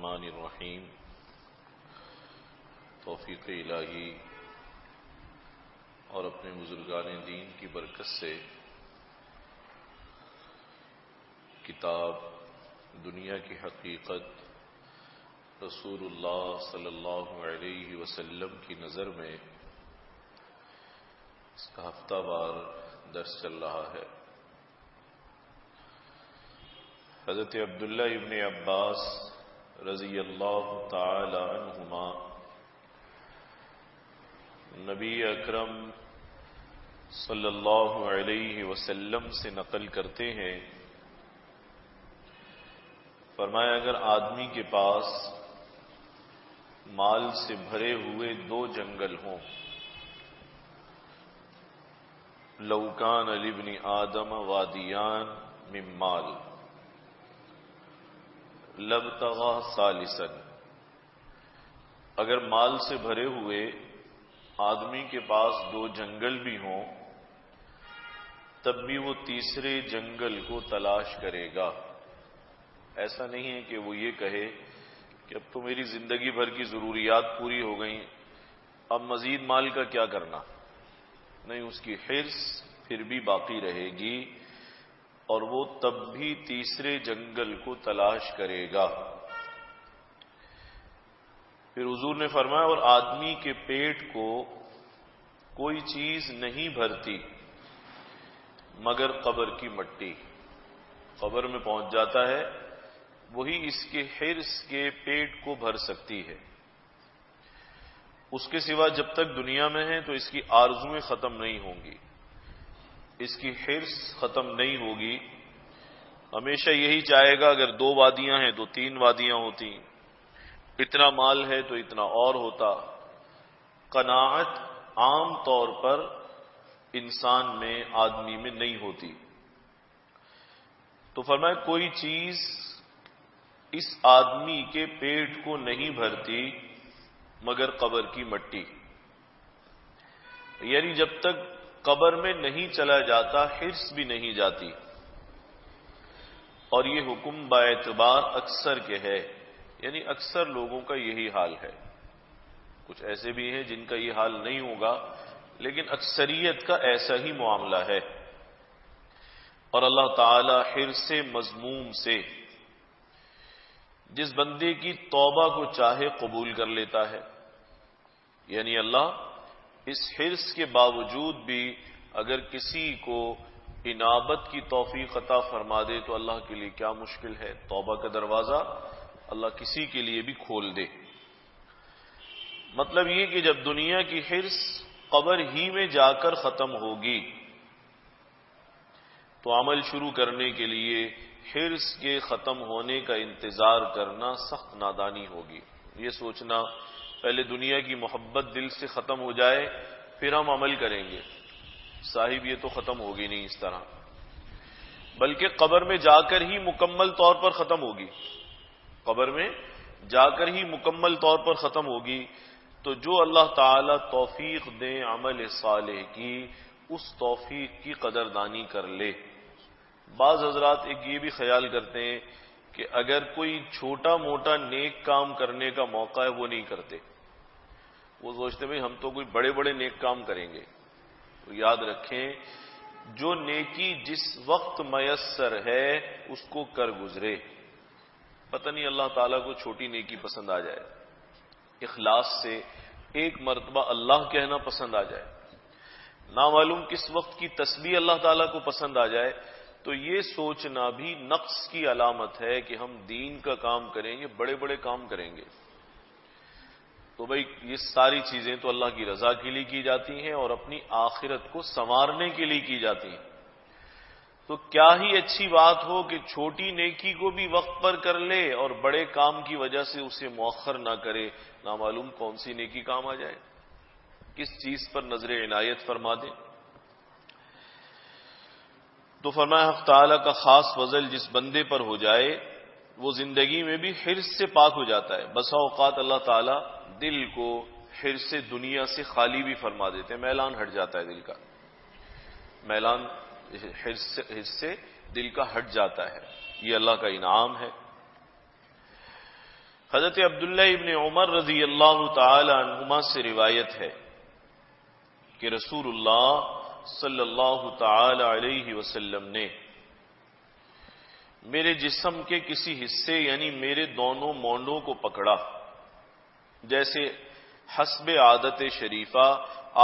الرحمن الرحیم توفیق الہی اور اپنے بزرگان دین کی برکت سے کتاب دنیا کی حقیقت رسول اللہ صلی اللہ علیہ وسلم کی نظر میں اس کا ہفتہ وار درس چل رہا ہے۔ حضرت عبداللہ ابن عباس رضی اللہ تعالی عنہما نبی اکرم صلی اللہ علیہ وسلم سے نقل کرتے ہیں، فرمایا اگر آدمی کے پاس مال سے بھرے ہوئے دو جنگل ہوں، لو کان لابن آدم وادیان من مال لابتغى ثالثا، اگر مال سے بھرے ہوئے آدمی کے پاس دو جنگل بھی ہوں تب بھی وہ تیسرے جنگل کو تلاش کرے گا۔ ایسا نہیں ہے کہ وہ یہ کہے کہ اب تو میری زندگی بھر کی ضروریات پوری ہو گئیں، اب مزید مال کا کیا کرنا، نہیں، اس کی حرص پھر بھی باقی رہے گی اور وہ تب بھی تیسرے جنگل کو تلاش کرے گا۔ پھر حضور نے فرمایا اور آدمی کے پیٹ کو کوئی چیز نہیں بھرتی مگر قبر کی مٹی، قبر میں پہنچ جاتا ہے وہی اس کے حرص کے پیٹ کو بھر سکتی ہے، اس کے سوا جب تک دنیا میں ہے تو اس کی آرزویں ختم نہیں ہوں گی، اس کی حرص ختم نہیں ہوگی، ہمیشہ یہی چاہے گا اگر دو وادیاں ہیں تو تین وادیاں ہوتی، اتنا مال ہے تو اتنا اور ہوتا۔ قناعت عام طور پر انسان میں، آدمی میں نہیں ہوتی۔ تو فرمایا کوئی چیز اس آدمی کے پیٹ کو نہیں بھرتی مگر قبر کی مٹی، یعنی جب تک قبر میں نہیں چلا جاتا حرص بھی نہیں جاتی۔ اور یہ حکم باعتبار اکثر کے ہے، یعنی اکثر لوگوں کا یہی حال ہے، کچھ ایسے بھی ہیں جن کا یہ حال نہیں ہوگا لیکن اکثریت کا ایسا ہی معاملہ ہے۔ اور اللہ تعالی حرص مذموم سے جس بندے کی توبہ کو چاہے قبول کر لیتا ہے، یعنی اللہ اس حرص کے باوجود بھی اگر کسی کو انابت کی توفیق عطا فرما دے تو اللہ کے لیے کیا مشکل ہے، توبہ کا دروازہ اللہ کسی کے لیے بھی کھول دے۔ مطلب یہ کہ جب دنیا کی حرص قبر ہی میں جا کر ختم ہوگی تو عمل شروع کرنے کے لیے حرص کے ختم ہونے کا انتظار کرنا سخت نادانی ہوگی۔ یہ سوچنا پہلے دنیا کی محبت دل سے ختم ہو جائے پھر ہم عمل کریں گے، صاحب یہ تو ختم ہوگی نہیں اس طرح، بلکہ قبر میں جا کر ہی مکمل طور پر ختم ہوگی، قبر میں جا کر ہی مکمل طور پر ختم ہوگی۔ تو جو اللہ تعالی توفیق دیں عمل صالح کی، اس توفیق کی قدردانی کر لے۔ بعض حضرات ایک یہ بھی خیال کرتے ہیں کہ اگر کوئی چھوٹا موٹا نیک کام کرنے کا موقع ہے وہ نہیں کرتے، وہ سوچتے ہیں ہم تو کوئی بڑے بڑے نیک کام کریں گے۔ تو یاد رکھیں جو نیکی جس وقت میسر ہے اس کو کر گزرے، پتہ نہیں اللہ تعالیٰ کو چھوٹی نیکی پسند آ جائے، اخلاص سے ایک مرتبہ اللہ کہنا پسند آ جائے، نامعلوم کس وقت کی تسبیح اللہ تعالیٰ کو پسند آ جائے، تو یہ سوچنا بھی نقص کی علامت ہے کہ ہم دین کا کام کریں گے، بڑے بڑے کام کریں گے۔ تو بھائی یہ ساری چیزیں تو اللہ کی رضا کے لیے کی جاتی ہیں اور اپنی آخرت کو سنوارنے کے لیے کی جاتی ہیں، تو کیا ہی اچھی بات ہو کہ چھوٹی نیکی کو بھی وقت پر کر لے اور بڑے کام کی وجہ سے اسے مؤخر نہ کرے، نامعلوم کون سی نیکی کام آ جائے، کس چیز پر نظر عنایت فرما دے۔ تو فرمایا حق تعالیٰ کا خاص فضل جس بندے پر ہو جائے وہ زندگی میں بھی حرص سے پاک ہو جاتا ہے۔ بسا اوقات اللہ تعالیٰ دل کو حرص دنیا سے خالی بھی فرما دیتے ہیں، میلان ہٹ جاتا ہے دل کا، میلان حرص سے دل کا ہٹ جاتا ہے، یہ اللہ کا انعام ہے۔ حضرت عبداللہ ابن عمر رضی اللہ تعالی عنہما سے روایت ہے کہ رسول اللہ صلی اللہ تعالی علیہ وسلم نے میرے جسم کے کسی حصے یعنی میرے دونوں مونڈوں کو پکڑا، جیسے حسب عادت شریفہ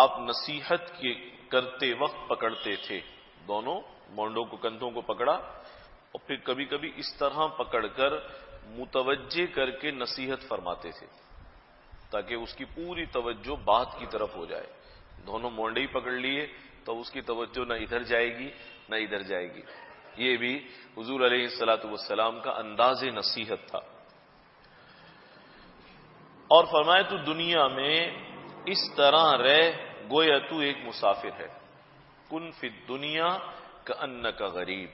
آپ نصیحت کرتے وقت پکڑتے تھے۔ دونوں مونڈوں کو، کندھوں کو پکڑا اور پھر کبھی کبھی اس طرح پکڑ کر متوجہ کر کے نصیحت فرماتے تھے تاکہ اس کی پوری توجہ بات کی طرف ہو جائے۔ دونوں مونڈے ہی پکڑ لیے تو اس کی توجہ نہ ادھر جائے گی نہ ادھر جائے گی۔ یہ بھی حضور علیہ الصلوۃ والسلام کا انداز نصیحت تھا۔ اور فرمایا تو دنیا میں اس طرح رہ گویا تو ایک مسافر ہے، کن فی الدنیا کأنک غریب،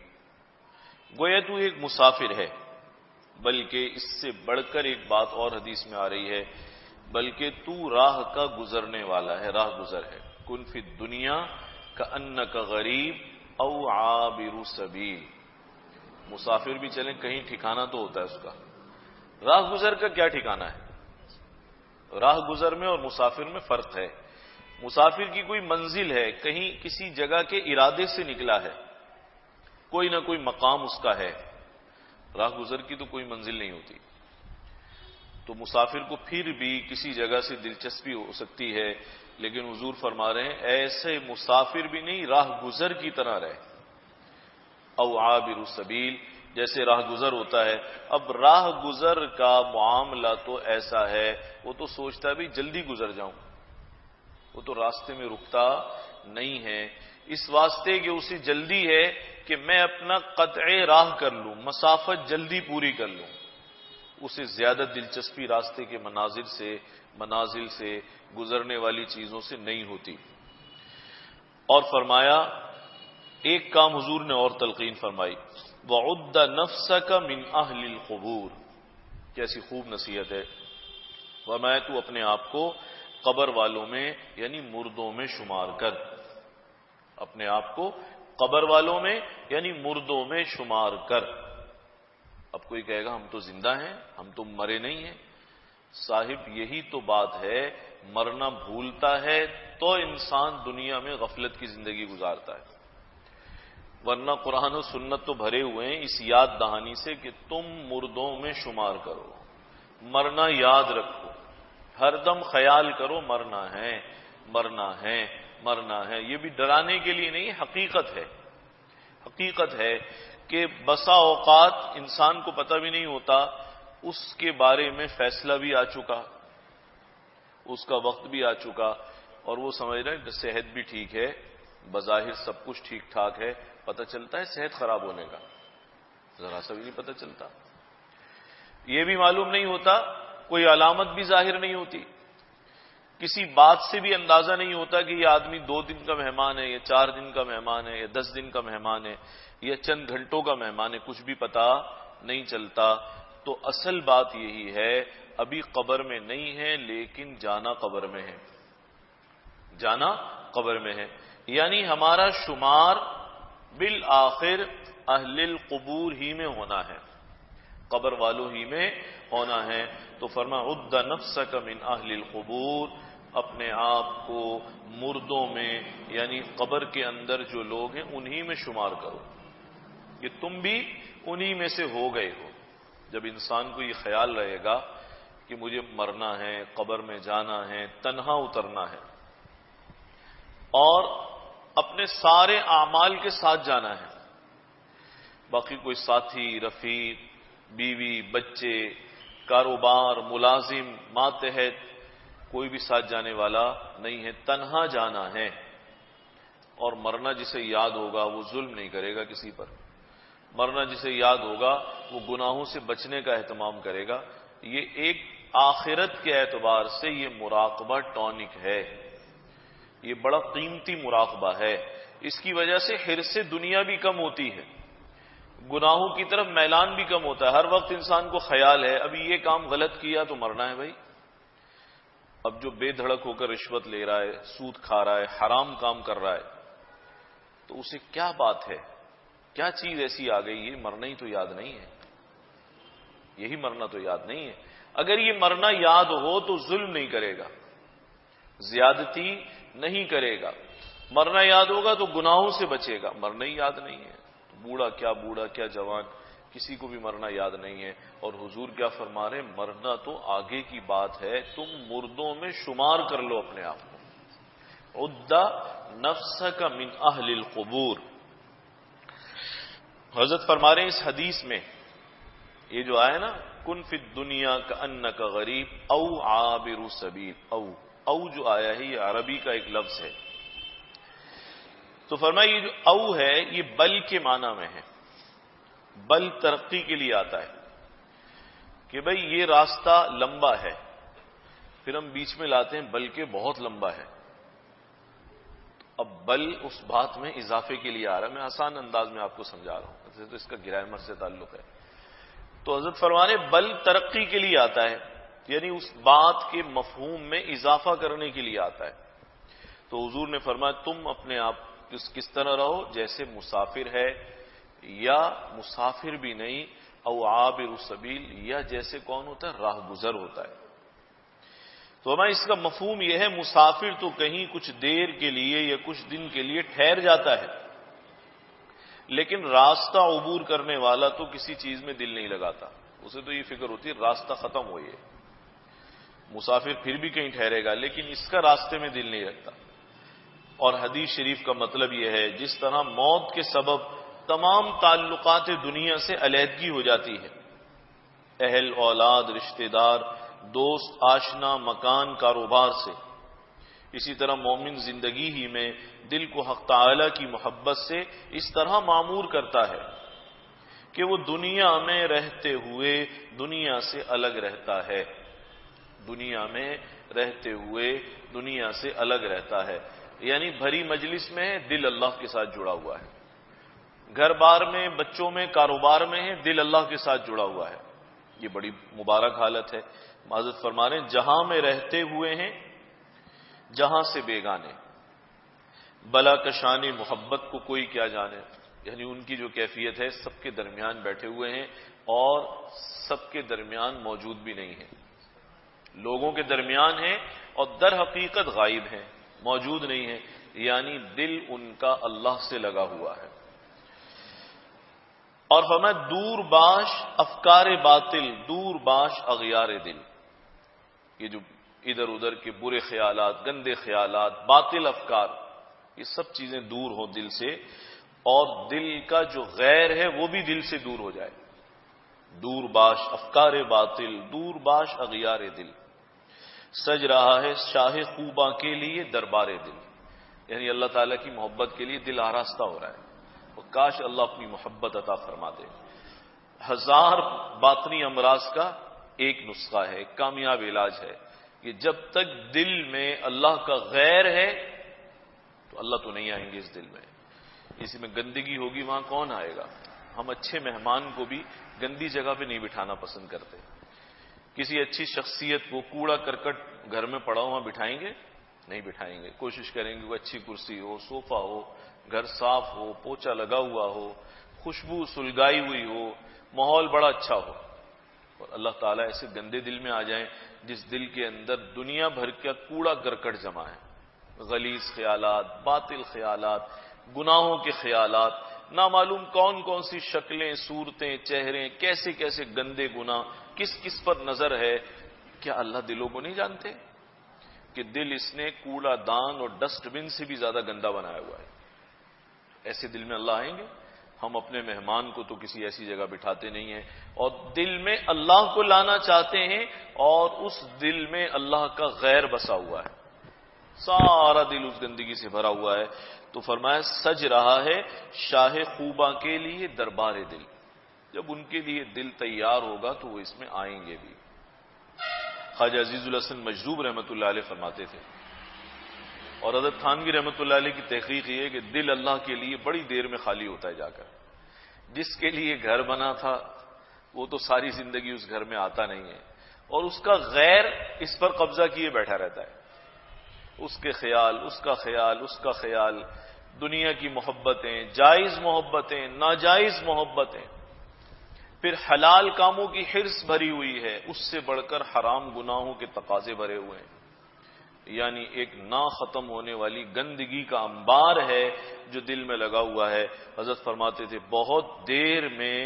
گویا تو ایک مسافر ہے۔ بلکہ اس سے بڑھ کر ایک بات اور حدیث میں آ رہی ہے، بلکہ تو راہ کا گزرنے والا ہے، راہ گزر ہے۔ کن فی الدنیا کأنک غریب او عابر سبیل، مسافر بھی چلیں کہیں ٹھکانہ تو ہوتا ہے اس کا، راہ گزر کا کیا ٹھکانہ ہے؟ راہ گزر میں اور مسافر میں فرق ہے۔ مسافر کی کوئی منزل ہے، کہیں کسی جگہ کے ارادے سے نکلا ہے، کوئی نہ کوئی مقام اس کا ہے۔ راہ گزر کی تو کوئی منزل نہیں ہوتی، تو مسافر کو پھر بھی کسی جگہ سے دلچسپی ہو سکتی ہے، لیکن حضور فرما رہے ہیں ایسے مسافر بھی نہیں، راہ گزر کی طرح رہے۔ او عابر السبیل، جیسے راہ گزر ہوتا ہے۔ اب راہ گزر کا معاملہ تو ایسا ہے، وہ تو سوچتا ہے بھی جلدی گزر جاؤں، وہ تو راستے میں رکتا نہیں ہے، اس واسطے کہ اسے جلدی ہے کہ میں اپنا قطع راہ کر لوں، مسافت جلدی پوری کر لوں۔ اسے زیادہ دلچسپی راستے کے منازل سے گزرنے والی چیزوں سے نہیں ہوتی۔ اور فرمایا ایک کام حضور نے اور تلقین فرمائی، وَعُدَّ نَفْسَكَ مِنْ أَهْلِ الْقُبُورِ، کیسی خوب نصیحت ہے۔ فرمایا تو اپنے آپ کو قبر والوں میں یعنی مردوں میں شمار کر، اپنے آپ کو قبر والوں میں یعنی مردوں میں شمار کر۔ اب کوئی کہے گا ہم تو زندہ ہیں، ہم تو مرے نہیں ہیں۔ صاحب یہی تو بات ہے، مرنا بھولتا ہے تو انسان دنیا میں غفلت کی زندگی گزارتا ہے، ورنہ قرآن و سنت تو بھرے ہوئے ہیں اس یاد دہانی سے کہ تم مردوں میں شمار کرو، مرنا یاد رکھو، ہر دم خیال کرو مرنا ہے مرنا ہے مرنا ہے۔ یہ بھی ڈرانے کے لیے نہیں، حقیقت ہے۔ حقیقت ہے کہ بسا اوقات انسان کو پتہ بھی نہیں ہوتا، اس کے بارے میں فیصلہ بھی آ چکا، اس کا وقت بھی آ چکا، اور وہ سمجھ رہے ہیں کہ صحت بھی ٹھیک ہے، بظاہر سب کچھ ٹھیک ٹھاک ہے، پتہ چلتا ہے صحت خراب ہونے کا ذرا سا بھی نہیں پتہ چلتا۔ یہ بھی معلوم نہیں ہوتا، کوئی علامت بھی ظاہر نہیں ہوتی، کسی بات سے بھی اندازہ نہیں ہوتا کہ یہ آدمی 2 دن کا مہمان ہے یا 4 دن کا مہمان ہے یا 10 دن کا مہمان ہے یا چند گھنٹوں کا مہمان ہے، کچھ بھی پتا نہیں چلتا۔ تو اصل بات یہی ہے، ابھی قبر میں نہیں ہے لیکن جانا قبر میں ہے، جانا قبر میں ہے، یعنی ہمارا شمار بالآخر اہل القبور ہی میں ہونا ہے، قبر والوں ہی میں ہونا ہے۔ تو فرما عد نفسک من اہل القبور، اپنے آپ کو مردوں میں یعنی قبر کے اندر جو لوگ ہیں انہی میں شمار کرو، کہ تم بھی انہی میں سے ہو گئے ہو۔ جب انسان کو یہ خیال رہے گا کہ مجھے مرنا ہے، قبر میں جانا ہے، تنہا اترنا ہے، اور اپنے سارے اعمال کے ساتھ جانا ہے، باقی کوئی ساتھی، رفیق، بیوی، بچے، کاروبار، ملازم، ماتحت کوئی بھی ساتھ جانے والا نہیں ہے، تنہا جانا ہے، اور مرنا جسے یاد ہوگا وہ ظلم نہیں کرے گا کسی پر، مرنا جسے یاد ہوگا وہ گناہوں سے بچنے کا اہتمام کرے گا۔ یہ ایک آخرت کے اعتبار سے یہ مراقبہ ٹونک ہے، یہ بڑا قیمتی مراقبہ ہے، اس کی وجہ سے حرص دنیا بھی کم ہوتی ہے، گناہوں کی طرف میلان بھی کم ہوتا ہے۔ ہر وقت انسان کو خیال ہے ابھی یہ کام غلط کیا تو مرنا ہے بھائی، اب جو بے دھڑک ہو کر رشوت لے رہا ہے، سود کھا رہا ہے، حرام کام کر رہا ہے، تو اسے کیا بات ہے، کیا چیز ایسی آ گئی، یہ مرنا ہی تو یاد نہیں ہے، یہی مرنا تو یاد نہیں ہے۔ اگر یہ مرنا یاد ہو تو ظلم نہیں کرے گا، زیادتی نہیں کرے گا۔ مرنا یاد ہوگا تو گناہوں سے بچے گا۔ مرنا ہی یاد نہیں ہے تو بوڑھا کیا جوان، کسی کو بھی مرنا یاد نہیں ہے۔ اور حضور کیا فرما رہے ہیں؟ مرنا تو آگے کی بات ہے، تم مردوں میں شمار کر لو اپنے آپ کو۔ عد نفسک من اہل القبور۔ حضرت فرما رہے ہیں اس حدیث میں، یہ جو آیا نا، کن فی الدنیا کأنک غریب او عابر سبیل، او جو آیا ہے یہ عربی کا ایک لفظ ہے، تو فرمایا یہ جو او ہے یہ بل کے معنی میں ہے۔ بل ترقی کے لیے آتا ہے کہ بھئی یہ راستہ لمبا ہے، پھر ہم بیچ میں لاتے ہیں بلکہ بہت لمبا ہے۔ اب بل اس بات میں اضافے کے لیے آ رہا ہے، میں آسان انداز میں آپ کو سمجھا رہا ہوں، ویسے تو اس کا گرامر سے تعلق ہے۔ تو حضرت فرمانے بل ترقی کے لیے آتا ہے، یعنی اس بات کے مفہوم میں اضافہ کرنے کے لیے آتا ہے۔ تو حضور نے فرمایا تم اپنے آپ کس طرح رہو، جیسے مسافر ہے یا مسافر بھی نہیں، او عابر السبیل، یا جیسے کون ہوتا ہے؟ راہ گزر ہوتا ہے۔ تو ہمیں اس کا مفہوم یہ ہے، مسافر تو کہیں کچھ دیر کے لیے یا کچھ دن کے لیے ٹھہر جاتا ہے، لیکن راستہ عبور کرنے والا تو کسی چیز میں دل نہیں لگاتا، اسے تو یہ فکر ہوتی ہے راستہ ختم ہو یہ۔ مسافر پھر بھی کہیں ٹھہرے گا لیکن اس کا راستے میں دل نہیں رکھتا۔ اور حدیث شریف کا مطلب یہ ہے، جس طرح موت کے سبب تمام تعلقات دنیا سے علیحدگی ہو جاتی ہے، اہل اولاد رشتہ دار دوست آشنا مکان کاروبار سے، اسی طرح مومن زندگی ہی میں دل کو حق تعالی کی محبت سے اس طرح معمور کرتا ہے کہ وہ دنیا میں رہتے ہوئے دنیا سے الگ رہتا ہے، دنیا میں رہتے ہوئے دنیا سے الگ رہتا ہے، یعنی بھری مجلس میں ہے، دل اللہ کے ساتھ جڑا ہوا ہے، گھر بار میں بچوں میں کاروبار میں ہے، دل اللہ کے ساتھ جڑا ہوا ہے۔ یہ بڑی مبارک حالت ہے۔ حضرت فرما رہے ہیں جہاں میں رہتے ہوئے ہیں جہاں سے بیگانے، بلا کشان محبت کو کوئی کیا جانے، یعنی ان کی جو کیفیت ہے سب کے درمیان بیٹھے ہوئے ہیں اور سب کے درمیان موجود بھی نہیں ہیں، لوگوں کے درمیان ہیں اور در حقیقت غائب ہیں، موجود نہیں ہیں، یعنی دل ان کا اللہ سے لگا ہوا ہے۔ اور فرمایا دور باش افکار باطل، دور باش اغیار دل، یہ جو ادھر ادھر کے برے خیالات، گندے خیالات، باطل افکار، یہ سب چیزیں دور ہو دل سے، اور دل کا جو غیر ہے وہ بھی دل سے دور ہو جائے۔ دور باش افکار باطل، دور باش اغیار دل، سج رہا ہے شاہ خوباں کے لیے دربار دل، یعنی اللہ تعالیٰ کی محبت کے لیے دل آراستہ ہو رہا ہے، اور کاش اللہ اپنی محبت عطا فرما دے۔ ہزار باطنی امراض کا ایک نسخہ ہے، ایک کامیاب علاج ہے کہ جب تک دل میں اللہ کا غیر ہے تو اللہ تو نہیں آئیں گے اس دل میں، اسی میں گندگی ہوگی وہاں کون آئے گا؟ ہم اچھے مہمان کو بھی گندی جگہ پہ نہیں بٹھانا پسند کرتے، کسی اچھی شخصیت کو کوڑا کرکٹ گھر میں پڑا وہاں بٹھائیں گے؟ نہیں بٹھائیں گے، کوشش کریں گے وہ اچھی کرسی ہو، صوفہ ہو، گھر صاف ہو، پوچھا لگا ہوا ہو، خوشبو سلگائی ہوئی ہو، ماحول بڑا اچھا ہو۔ اور اللہ تعالیٰ ایسے گندے دل میں آ جائیں جس دل کے اندر دنیا بھر کا کوڑا کرکٹ جمع ہے، غلیظ خیالات، باطل خیالات، گناہوں کے خیالات، نامعلوم کون کون سی شکلیں، صورتیں، چہرے، کیسے کیسے گندے گناہ کس کس پر نظر ہے۔ کیا اللہ دلوں کو نہیں جانتے کہ دل اس نے کوڑا دان اور ڈسٹ بن سے بھی زیادہ گندا بنایا ہوا ہے؟ ایسے دل میں اللہ آئیں گے؟ ہم اپنے مہمان کو تو کسی ایسی جگہ بٹھاتے نہیں ہیں، اور دل میں اللہ کو لانا چاہتے ہیں اور اس دل میں اللہ کا غیر بسا ہوا ہے، سارا دل اس گندگی سے بھرا ہوا ہے۔ تو فرمایا سج رہا ہے شاہ خوباں کے لیے دربار دل، جب ان کے لیے دل تیار ہوگا تو وہ اس میں آئیں گے بھی۔ خواجہ عزیز الحسن مجذوب رحمۃ اللہ علیہ فرماتے تھے، اور حضرت تھانوی رحمۃ اللہ علیہ کی تحقیق یہ ہے کہ دل اللہ کے لیے بڑی دیر میں خالی ہوتا ہے جا کر، جس کے لیے گھر بنا تھا وہ تو ساری زندگی اس گھر میں آتا نہیں ہے، اور اس کا غیر اس پر قبضہ کیے بیٹھا رہتا ہے، اس کے خیال، اس کا خیال، اس کا خیال، دنیا کی محبتیں، جائز محبتیں، ناجائز محبتیں، پھر حلال کاموں کی حرص بھری ہوئی ہے، اس سے بڑھ کر حرام گناہوں کے تقاضے بھرے ہوئے ہیں، یعنی ایک نہ ختم ہونے والی گندگی کا انبار ہے جو دل میں لگا ہوا ہے۔ حضرت فرماتے تھے بہت دیر میں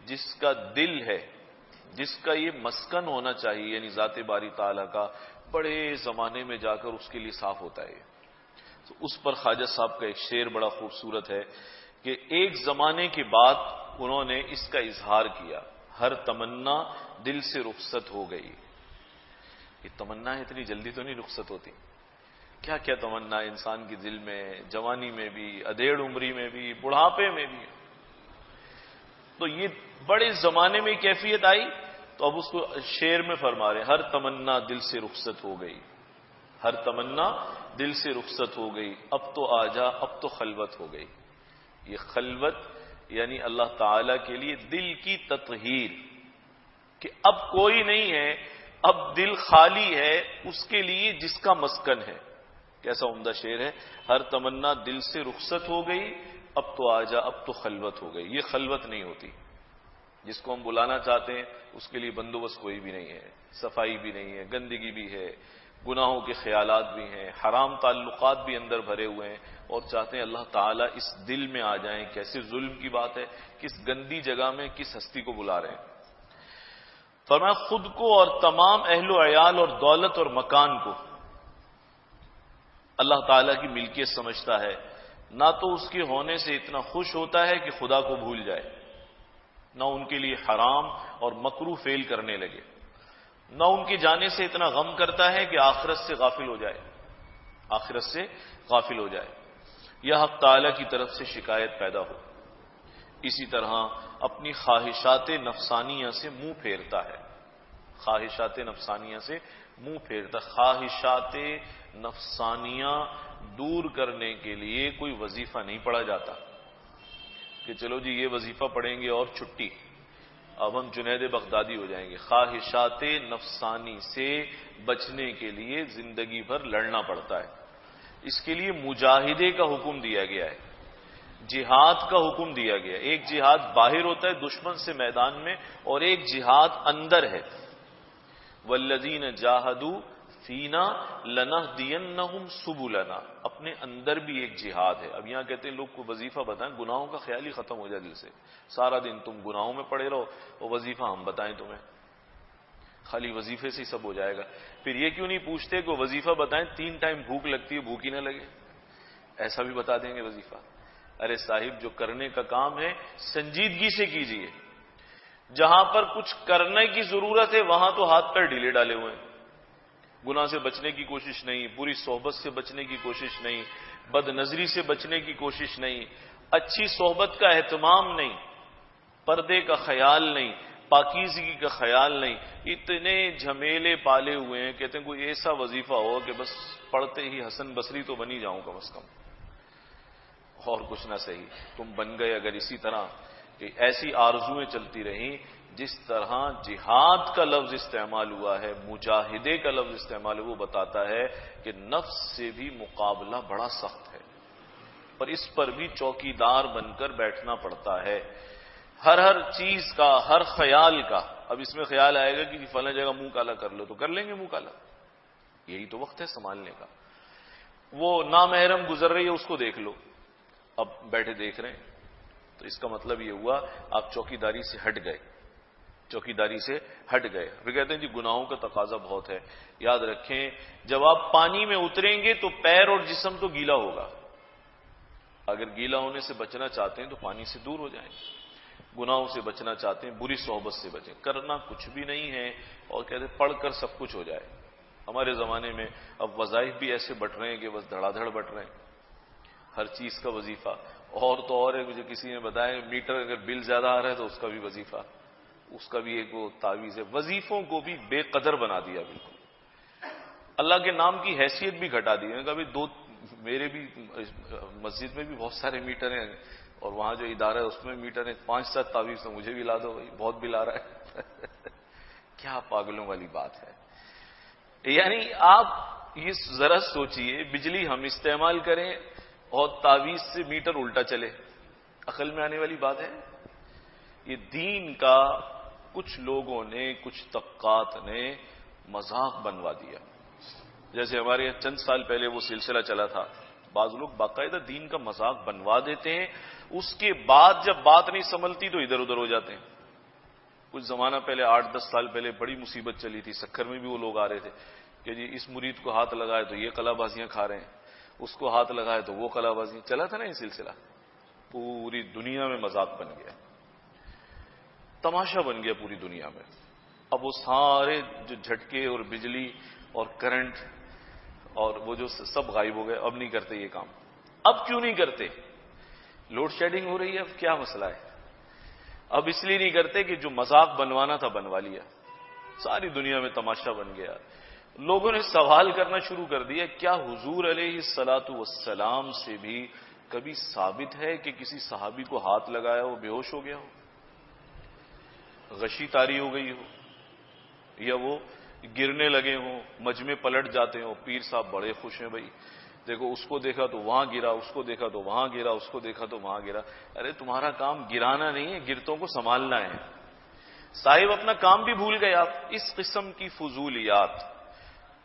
جس کا دل ہے، جس کا یہ مسکن ہونا چاہیے یعنی ذات باری تعالیٰ کا، بڑے زمانے میں جا کر اس کے لیے صاف ہوتا ہے۔ تو اس پر خواجہ صاحب کا ایک شعر بڑا خوبصورت ہے کہ ایک زمانے کے بعد انہوں نے اس کا اظہار کیا، ہر تمنا دل سے رخصت ہو گئی۔ یہ تمنا اتنی جلدی تو نہیں رخصت ہوتی، کیا کیا تمنا انسان کی دل میں، جوانی میں بھی، ادھیڑ عمری میں بھی، بڑھاپے میں بھی۔ تو یہ بڑے زمانے میں کیفیت آئی، تو اب اس کو شعر میں فرما رہے ہیں، ہر تمنا دل سے رخصت ہو گئی، ہر تمنا دل سے رخصت ہو گئی، اب تو آجا اب تو خلوت ہو گئی۔ یہ خلوت یعنی اللہ تعالی کے لیے دل کی تطہیر، کہ اب کوئی نہیں ہے، اب دل خالی ہے اس کے لیے جس کا مسکن ہے۔ کیسا عمدہ شعر ہے، ہر تمنا دل سے رخصت ہو گئی، اب تو آجا اب تو خلوت ہو گئی۔ یہ خلوت نہیں ہوتی، جس کو ہم بلانا چاہتے ہیں اس کے لیے بندوبست کوئی بھی نہیں ہے، صفائی بھی نہیں ہے، گندگی بھی ہے، گناہوں کے خیالات بھی ہیں، حرام تعلقات بھی اندر بھرے ہوئے ہیں، اور چاہتے ہیں اللہ تعالیٰ اس دل میں آ جائیں۔ کیسے ظلم کی بات ہے، کس گندی جگہ میں کس ہستی کو بلا رہے ہیں۔ فرمایا خود کو اور تمام اہل و عیال اور دولت اور مکان کو اللہ تعالیٰ کی ملکیت سمجھتا ہے، نہ تو اس کے ہونے سے اتنا خوش ہوتا ہے کہ خدا کو بھول جائے، نہ ان کے لیے حرام اور مکروہ فعل کرنے لگے، نہ ان کے جانے سے اتنا غم کرتا ہے کہ آخرت سے غافل ہو جائے، آخرت سے غافل ہو جائے، یا حق تعالیٰ کی طرف سے شکایت پیدا ہو۔ اسی طرح اپنی خواہشات نفسانیہ سے منہ پھیرتا ہے، خواہشات نفسانیہ سے منہ پھیرتا۔ خواہشات نفسانیہ دور کرنے کے لیے کوئی وظیفہ نہیں پڑھا جاتا کہ چلو جی یہ وظیفہ پڑھیں گے اور چھٹی، اب ہم جنید بغدادی ہو جائیں گے۔ خواہشات نفسانی سے بچنے کے لیے زندگی بھر لڑنا پڑتا ہے، اس کے لیے مجاہدے کا حکم دیا گیا ہے، جہاد کا حکم دیا گیا ہے۔ ایک جہاد باہر ہوتا ہے دشمن سے میدان میں، اور ایک جہاد اندر ہے، والذین جاہدوا فینا لنہدینہم سبلنا، اپنے اندر بھی ایک جہاد ہے۔ اب یہاں کہتے ہیں لوگ کو وظیفہ بتائیں، گناہوں کا خیال ہی ختم ہو جائے دل سے، سارا دن تم گناہوں میں پڑے رہو اور وظیفہ ہم بتائیں تمہیں، خالی وظیفے سے ہی سب ہو جائے گا۔ پھر یہ کیوں نہیں پوچھتے کہ وظیفہ بتائیں 3 ٹائم بھوک لگتی ہے، بھوک ہی نہ لگے، ایسا بھی بتا دیں گے وظیفہ؟ ارے صاحب جو کرنے کا کام ہے سنجیدگی سے کیجئے، جہاں پر کچھ کرنے کی ضرورت ہے وہاں تو ہاتھ پیر ڈھیلے ڈالے ہوئے ہیں، گناہ سے بچنے کی کوشش نہیں، بری صحبت سے بچنے کی کوشش نہیں، بد نظری سے بچنے کی کوشش نہیں، اچھی صحبت کا اہتمام نہیں، پردے کا خیال نہیں، پاکیزگی کا خیال نہیں، اتنے جھمیلے پالے ہوئے ہیں۔ کہتے ہیں کوئی ایسا وظیفہ ہو کہ بس پڑھتے ہی حسن بصری تو بنی جاؤں کم از کم، اور کچھ نہ صحیح تم بن گئے اگر اسی طرح کہ ایسی آرزویں چلتی رہیں۔ جس طرح جہاد کا لفظ استعمال ہوا ہے، مجاہدے کا لفظ استعمال ہے، وہ بتاتا ہے کہ نفس سے بھی مقابلہ بڑا سخت ہے، پر اس پر بھی چوکیدار بن کر بیٹھنا پڑتا ہے، ہر چیز کا، ہر خیال کا۔ اب اس میں خیال آئے گا کہ فلاں جگہ منہ کالا کر لو، تو کر لیں گے منہ کالا، یہی تو وقت ہے سنبھالنے کا۔ وہ نامحرم گزر رہی ہے اس کو دیکھ لو، اب بیٹھے دیکھ رہے ہیں، تو اس کا مطلب یہ ہوا آپ چوکیداری سے ہٹ گئے، چوکیداری سے ہٹ گئے۔ پھر کہتے ہیں جی گناہوں کا تقاضا بہت ہے، یاد رکھیں جب آپ پانی میں اتریں گے تو پیر اور جسم تو گیلا ہوگا، اگر گیلا ہونے سے بچنا چاہتے ہیں تو پانی سے دور ہو جائیں، گناہوں سے بچنا چاہتے ہیں بری صحبت سے بچیں، کرنا کچھ بھی نہیں ہے، اور کہتے ہیں پڑھ کر سب کچھ ہو جائے۔ ہمارے زمانے میں اب وظائف بھی ایسے بٹ رہے ہیں کہ بس دھڑا دھڑ بٹ رہے ہیں، ہر چیز کا وظیفہ، اور تو اور ہے مجھے کسی نے بتایا میٹر اگر بل زیادہ آ رہا ہے تو اس کا بھی وظیفہ، اس کا بھی ایک وہ تعویذ ہے۔ وظیفوں کو بھی بے قدر بنا دیا بالکل، اللہ کے نام کی حیثیت بھی گھٹا دی ہے۔ کبھی میرے بھی مسجد میں بھی بہت سارے میٹر ہیں، اور وہاں جو ادارہ ہے اس میں میٹر ہیں، 5-7 تعویذ تو مجھے بھی لا دو بھائی، بہت بل آ رہا ہے۔ کیا پاگلوں والی بات ہے، یعنی آپ یہ ذرا سوچئے، بجلی ہم استعمال کریں اور تعویذ سے میٹر الٹا چلے، عقل میں آنے والی بات ہے؟ یہ دین کا کچھ لوگوں نے، کچھ طبقات نے مذاق بنوا دیا. جیسے ہمارے یہاں چند سال پہلے وہ سلسلہ چلا تھا، بعض لوگ باقاعدہ دین کا مذاق بنوا دیتے ہیں، اس کے بعد جب بات نہیں سنبھلتی تو ادھر ادھر ہو جاتے ہیں. کچھ زمانہ پہلے 8-10 سال پہلے بڑی مصیبت چلی تھی، سکھر میں بھی وہ لوگ آ رہے تھے کہ جی اس مرید کو ہاتھ لگائے تو یہ کلا بازیاں کھا رہے ہیں، اس کو ہاتھ لگائے تو وہ کلا بازیاں. چلا تھا نا یہ سلسلہ، پوری دنیا میں مذاق بن گیا، تماشا بن گیا پوری دنیا میں. اب وہ سارے جو جھٹکے اور بجلی اور کرنٹ اور وہ جو سب غائب ہو گئے، اب نہیں کرتے یہ کام. اب کیوں نہیں کرتے؟ لوڈ شیڈنگ ہو رہی ہے، اب کیا مسئلہ ہے؟ اب اس لیے نہیں کرتے کہ جو مذاق بنوانا تھا بنوا لیا، ساری دنیا میں تماشا بن گیا. لوگوں نے سوال کرنا شروع کر دیا، کیا حضور علیہ الصلاۃ والسلام سے بھی کبھی ثابت ہے کہ کسی صحابی کو ہاتھ لگایا وہ بے ہوش ہو گیا ہو، غشی طاری ہو گئی ہو، یا وہ گرنے لگے ہوں، مجمع پلٹ جاتے ہوں، پیر صاحب بڑے خوش ہیں بھائی دیکھو اس کو دیکھا تو وہاں گرا، اس کو دیکھا تو وہاں گرا، اس کو دیکھا تو وہاں گرا. ارے تمہارا کام گرانا نہیں ہے، گرتوں کو سنبھالنا ہے. صاحب اپنا کام بھی بھول گئے آپ. اس قسم کی فضولیات.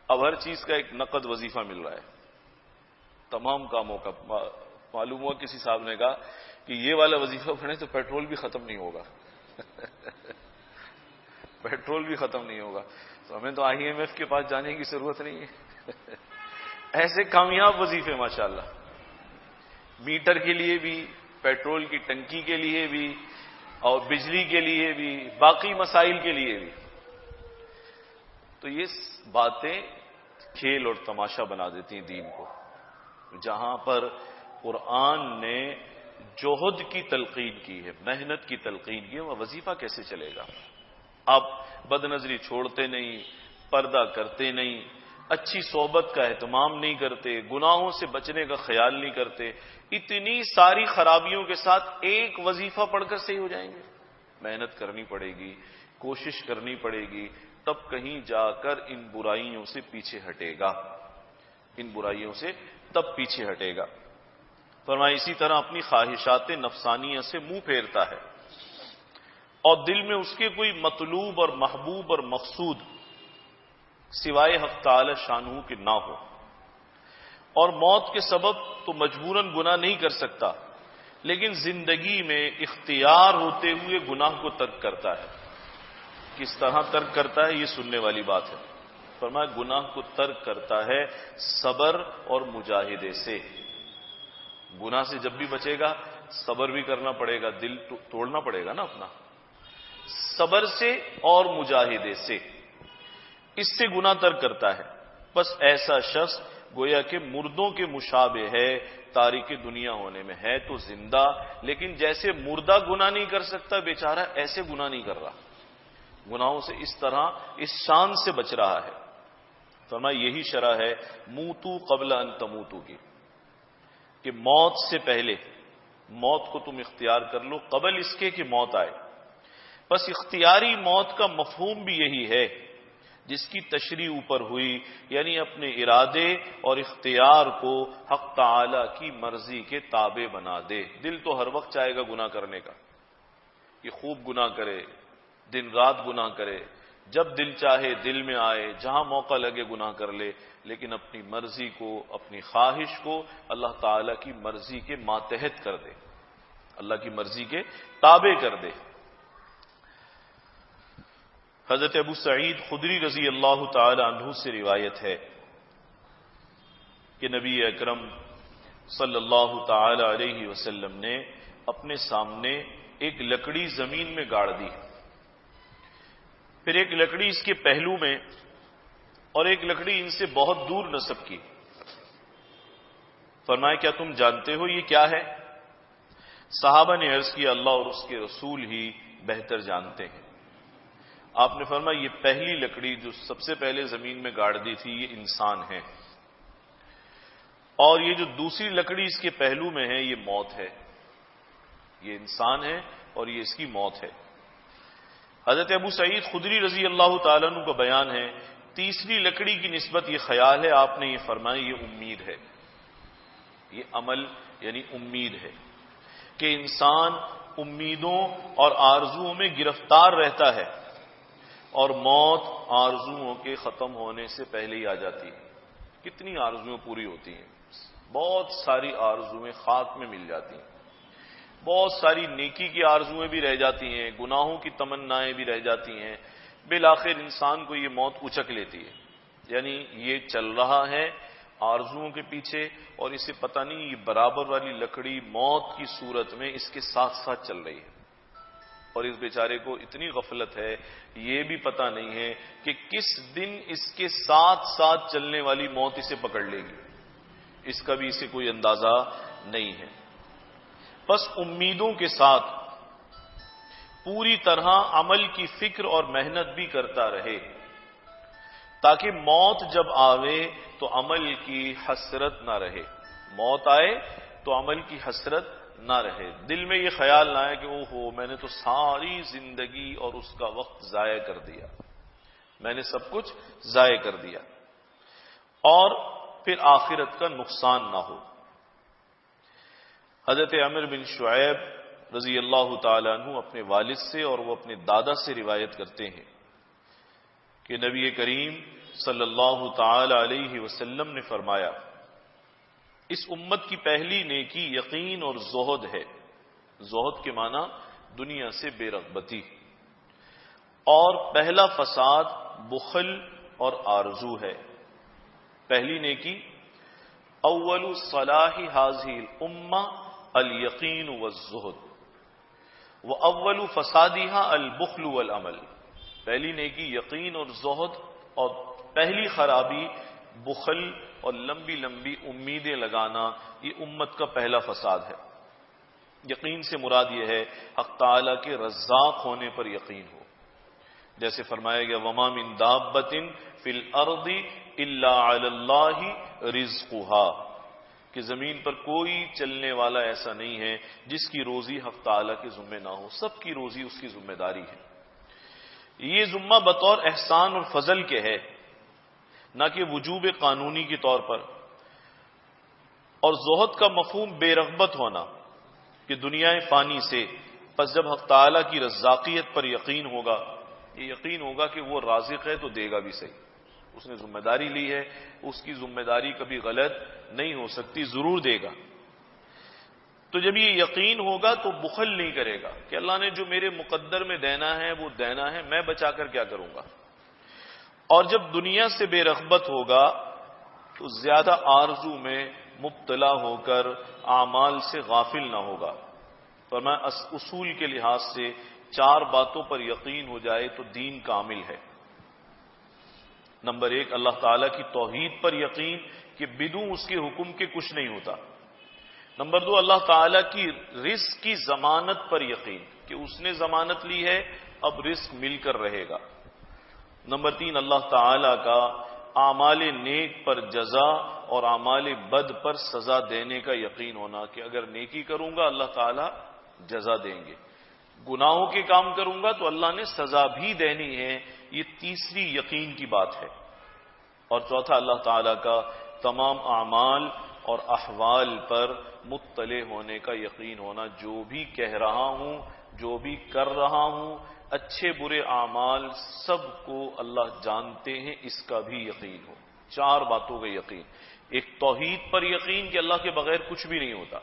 اب ہر چیز کا ایک نقد وظیفہ مل رہا ہے تمام کاموں کا. معلوم ہوا کسی صاحب نے کہا کہ یہ والا وظیفہ پڑھیں تو پیٹرول بھی ختم نہیں ہوگا. پیٹرول بھی ختم نہیں ہوگا، تو ہمیں تو IMF کے پاس جانے کی ضرورت نہیں ہے. ایسے کامیاب وظیفے ماشاءاللہ، میٹر کے لیے بھی، پیٹرول کی ٹنکی کے لیے بھی، اور بجلی کے لیے بھی، باقی مسائل کے لیے بھی. تو یہ باتیں کھیل اور تماشا بنا دیتی ہیں دین کو. جہاں پر قرآن نے جوہد کی تلقین کی ہے، محنت کی تلقین کی ہے، وہ وظیفہ کیسے چلے گا؟ آپ بد نظری چھوڑتے نہیں، پردہ کرتے نہیں، اچھی صحبت کا اہتمام نہیں کرتے، گناہوں سے بچنے کا خیال نہیں کرتے، اتنی ساری خرابیوں کے ساتھ ایک وظیفہ پڑھ کر صحیح ہو جائیں گے؟ محنت کرنی پڑے گی، کوشش کرنی پڑے گی، تب کہیں جا کر ان برائیوں سے پیچھے ہٹے گا. ان برائیوں سے تب پیچھے ہٹے گا. فرمایا اسی طرح اپنی خواہشات نفسانیہ سے منہ پھیرتا ہے اور دل میں اس کے کوئی مطلوب اور محبوب اور مقصود سوائے حق تعالی شانہ کے نہ ہو، اور موت کے سبب تو مجبوراً گناہ نہیں کر سکتا، لیکن زندگی میں اختیار ہوتے ہوئے گناہ کو ترک کرتا ہے. کس طرح ترک کرتا ہے یہ سننے والی بات ہے. فرمایا گناہ کو ترک کرتا ہے صبر اور مجاہدے سے. گناہ سے جب بھی بچے گا صبر بھی کرنا پڑے گا، دل توڑنا پڑے گا نا اپنا. صبر سے اور مجاہدے سے، اس سے گناہ ترک کرتا ہے. بس ایسا شخص گویا کہ مردوں کے مشابہ ہے، تاریخ دنیا ہونے میں ہے تو زندہ، لیکن جیسے مردہ گناہ نہیں کر سکتا بیچارہ، ایسے گناہ نہیں کر رہا. گناہوں سے اس طرح اس شان سے بچ رہا ہے. فرمایا یہی شرح ہے موتو قبل ان تموتو کی، کہ موت سے پہلے موت کو تم اختیار کر لو قبل اس کے کہ موت آئے. بس اختیاری موت کا مفہوم بھی یہی ہے جس کی تشریح اوپر ہوئی، یعنی اپنے ارادے اور اختیار کو حق تعالی کی مرضی کے تابع بنا دے. دل تو ہر وقت چاہے گا گناہ کرنے کا، یہ خوب گناہ کرے، دن رات گناہ کرے، جب دل چاہے دل میں آئے، جہاں موقع لگے گناہ کر لے، لیکن اپنی مرضی کو، اپنی خواہش کو اللہ تعالی کی مرضی کے ماتحت کر دے، اللہ کی مرضی کے تابع کر دے. حضرت ابو سعید خدری رضی اللہ تعالی عنہ سے روایت ہے کہ نبی اکرم صلی اللہ تعالی علیہ وسلم نے اپنے سامنے ایک لکڑی زمین میں گاڑ دی، پھر ایک لکڑی اس کے پہلو میں اور ایک لکڑی ان سے بہت دور نصب کی. فرمایا کیا تم جانتے ہو یہ کیا ہے؟ صحابہ نے عرض کیا اللہ اور اس کے رسول ہی بہتر جانتے ہیں. آپ نے فرمایا یہ پہلی لکڑی جو سب سے پہلے زمین میں گاڑ دی تھی یہ انسان ہے، اور یہ جو دوسری لکڑی اس کے پہلو میں ہے یہ موت ہے. یہ انسان ہے اور یہ اس کی موت ہے. حضرت ابو سعید خدری رضی اللہ تعالیٰ عنہ کا بیان ہے، تیسری لکڑی کی نسبت یہ خیال ہے، آپ نے یہ فرمایا یہ امید ہے، یہ عمل یعنی امید ہے کہ انسان امیدوں اور آرزوؤں میں گرفتار رہتا ہے اور موت آرزوؤں کے ختم ہونے سے پہلے ہی آ جاتی ہے۔ کتنی آرزویں پوری ہوتی ہیں، بہت ساری آرزویں خاک میں مل جاتی ہیں، بہت ساری نیکی کی آرزویں بھی رہ جاتی ہیں، گناہوں کی تمنائیں بھی رہ جاتی ہیں، بالآخر انسان کو یہ موت اچک لیتی ہے۔ یعنی یہ چل رہا ہے آرزوؤں کے پیچھے اور اسے پتہ نہیں یہ برابر والی لکڑی موت کی صورت میں اس کے ساتھ ساتھ چل رہی ہے، اور اس بیچارے کو اتنی غفلت ہے، یہ بھی پتہ نہیں ہے کہ کس دن اس کے ساتھ ساتھ چلنے والی موت اسے پکڑ لے گی، اس کا بھی اسے کوئی اندازہ نہیں ہے۔ بس امیدوں کے ساتھ پوری طرح عمل کی فکر اور محنت بھی کرتا رہے، تاکہ موت جب آوے تو عمل کی حسرت نہ رہے، موت آئے تو عمل کی حسرت نہ رہے، دل میں یہ خیال نہ آئے کہ اوہو میں نے تو ساری زندگی اور اس کا وقت ضائع کر دیا، میں نے سب کچھ ضائع کر دیا، اور پھر آخرت کا نقصان نہ ہو۔ حضرت عمر بن شعیب رضی اللہ تعالیٰ عنہ اپنے والد سے اور وہ اپنے دادا سے روایت کرتے ہیں کہ نبی کریم صلی اللہ تعالی علیہ وسلم نے فرمایا، اس امت کی پہلی نیکی یقین اور زہد ہے، زہد کے معنی دنیا سے بے رغبتی، اور پہلا فساد بخل اور آرزو ہے۔ پہلی نیکی اول صلاح هذه الامہ الیقین والزہد واول فسادها البخل والعمل۔ پہلی نیکی یقین اور زہد، اور پہلی خرابی بخل اور لمبی لمبی امیدیں لگانا، یہ امت کا پہلا فساد ہے۔ یقین سے مراد یہ ہے حق تعالی کے رزاق ہونے پر یقین ہو، جیسے فرمایا گیا وما من دابۃ فی الارض الا علی اللہ رزقها، کہ زمین پر کوئی چلنے والا ایسا نہیں ہے جس کی روزی حق تعالی کے ذمہ نہ ہو، سب کی روزی اس کی ذمہ داری ہے۔ یہ ذمہ بطور احسان اور فضل کے ہے، نہ کہ وجوب قانونی کے طور پر۔ اور زہد کا مفہوم بے رغبت ہونا، کہ دنیا فانی سے پس جب حق تعالی کی رزاقیت پر یقین ہوگا، یہ یقین ہوگا کہ وہ رازق ہے تو دے گا بھی صحیح، اس نے ذمہ داری لی ہے، اس کی ذمہ داری کبھی غلط نہیں ہو سکتی، ضرور دے گا۔ تو جب یہ یقین ہوگا تو بخل نہیں کرے گا کہ اللہ نے جو میرے مقدر میں دینا ہے وہ دینا ہے، میں بچا کر کیا کروں گا۔ اور جب دنیا سے بے رغبت ہوگا تو زیادہ آرزو میں مبتلا ہو کر اعمال سے غافل نہ ہوگا۔ فرمایا اصول کے لحاظ سے 4 باتوں پر یقین ہو جائے تو دین کامل ہے۔ نمبر 1 اللہ تعالیٰ کی توحید پر یقین کہ بدون اس کے حکم کے کچھ نہیں ہوتا۔ نمبر 2 اللہ تعالیٰ کی رزق کی ضمانت پر یقین کہ اس نے ضمانت لی ہے، اب رزق مل کر رہے گا۔ نمبر 3 اللہ تعالیٰ کا اعمال نیک پر جزا اور اعمال بد پر سزا دینے کا یقین ہونا کہ اگر نیکی کروں گا اللہ تعالیٰ جزا دیں گے، گناہوں کے کام کروں گا تو اللہ نے سزا بھی دینی ہے، یہ تیسری یقین کی بات ہے۔ اور چوتھا اللہ تعالیٰ کا تمام اعمال اور احوال پر مطلع ہونے کا یقین ہونا، جو بھی کہہ رہا ہوں، جو بھی کر رہا ہوں، اچھے برے اعمال سب کو اللہ جانتے ہیں، اس کا بھی یقین ہو۔ 4 باتوں کا یقین، ایک توحید پر یقین کہ اللہ کے بغیر کچھ بھی نہیں ہوتا،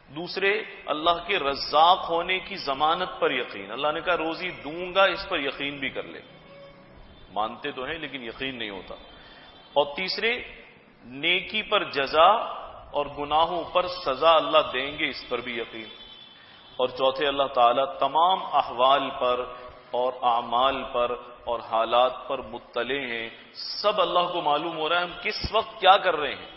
دوسرے اللہ کے رزاق ہونے کی ضمانت پر یقین، اللہ نے کہا روزی دوں گا، اس پر یقین بھی کر لے، مانتے تو ہیں لیکن یقین نہیں ہوتا۔ اور تیسرے نیکی پر جزا اور گناہوں پر سزا اللہ دیں گے، اس پر بھی یقین۔ اور چوتھے اللہ تعالیٰ تمام احوال پر اور اعمال پر اور حالات پر مطلع ہیں، سب اللہ کو معلوم ہو رہا ہے ہم کس وقت کیا کر رہے ہیں،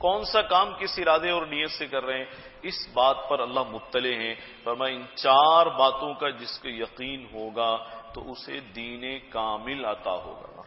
کون سا کام کس ارادے اور نیت سے کر رہے ہیں، اس بات پر اللہ مطلع ہیں۔ فرمایا ان 4 باتوں کا جس کو یقین ہوگا تو اسے دین کامل عطا ہوگا۔